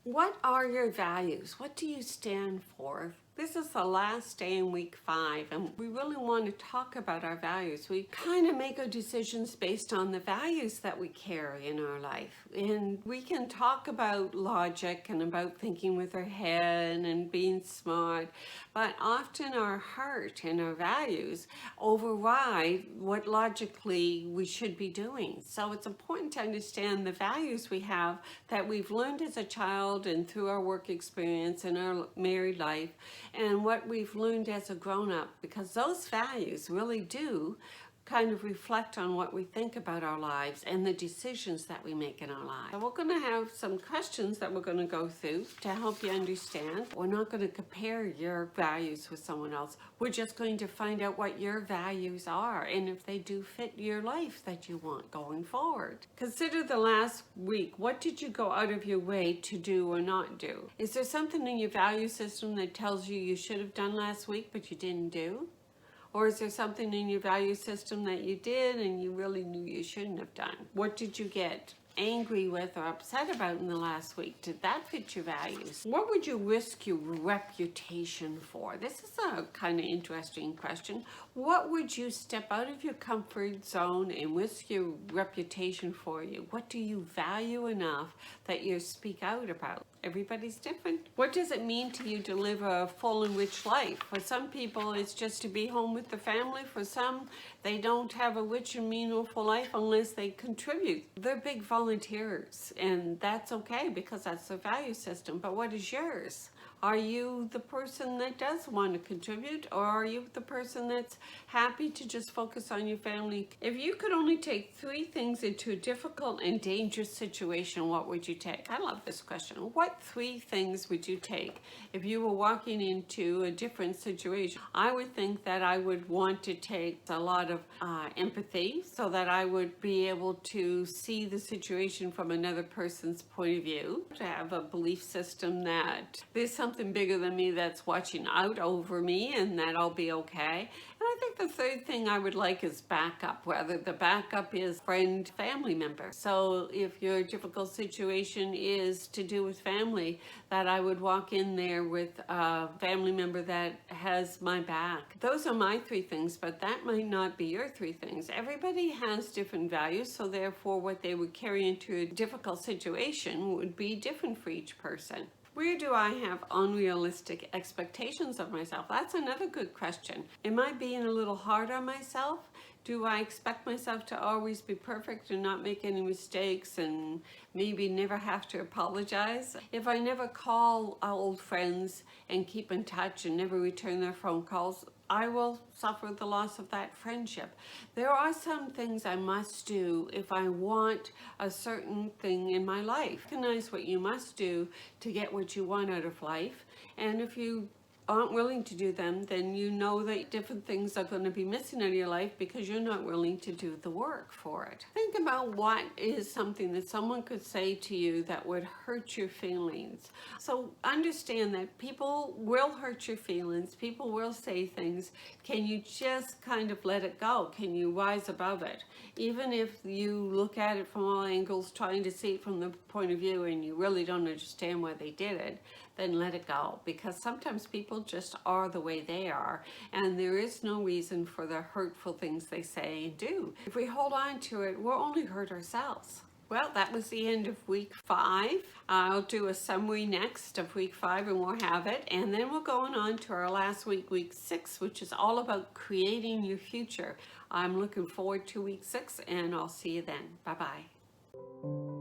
What are your values? What do you stand for? This is the last day in week 5, and we really want to talk about our values. We kind of make our decisions based on the values that we carry in our life. And we can talk about logic and about thinking with our head and being smart, but often our heart and our values override what logically we should be doing. So it's important to understand the values we have that we've learned as a child and through our work experience and our married life, and what we've learned as a grown-up, because those values really do kind of reflect on what we think about our lives and the decisions that we make in our lives. So we're going to have some questions that we're going to go through to help you understand. We're not going to compare your values with someone else. We're just going to find out what your values are and if they do fit your life that you want going forward. Consider the last week. What did you go out of your way to do or not do? Is there something in your value system that tells you should have done last week but you didn't do? Or is there something in your value system that you did and you really knew you shouldn't have done? What did you get angry with or upset about in the last week? Did that fit your values? What would you risk your reputation for? This is a kind of interesting question. What would you step out of your comfort zone and risk your reputation for you? What do you value enough that you speak out about? Everybody's different. What does it mean to you to live a full and rich life? For some people, it's just to be home with the family. For some, they don't have a rich and meaningful life unless they contribute. They're big volunteers, and that's okay because that's their value system. But what is yours? Are you the person that does want to contribute, or are you the person that's happy to just focus on your family? If you could only take 3 things into a difficult and dangerous situation, what would you take? I love this question. What 3 things would you take if you were walking into a different situation? I would think that I would want to take a lot of empathy so that I would be able to see the situation from another person's point of view, to have a belief system that there's something bigger than me that's watching out over me and that I'll be okay. And I think the 3rd thing I would like is backup, whether the backup is friend, family member. So if your difficult situation is to do with family, that I would walk in there with a family member that has my back. Those are my 3 things, but that might not be your 3 things. Everybody has different values, so therefore what they would carry into a difficult situation would be different for each person. Where do I have unrealistic expectations of myself? That's another good question. Am I being a little hard on myself? Do I expect myself to always be perfect and not make any mistakes and maybe never have to apologize? If I never call old friends and keep in touch and never return their phone calls, I will suffer the loss of that friendship. There are some things I must do if I want a certain thing in my life. Recognize what you must do to get what you want out of life. And if you aren't willing to do them, then you know that different things are going to be missing in your life because you're not willing to do the work for it. Think about what is something that someone could say to you that would hurt your feelings. So understand that people will hurt your feelings. People will say things. Can you just kind of let it go? Can you rise above it? Even if you look at it from all angles, trying to see it from the point of view and you really don't understand why they did it, then let it go, because sometimes people just are the way they are and there is no reason for the hurtful things they say and do. If we hold on to it, we'll only hurt ourselves. Well, that was the end of week 5. I'll do a summary next of week 5 and we'll have it, and then we're going on to our last week, week 6, which is all about creating your future. I'm looking forward to week 6 and I'll see you then. Bye-bye.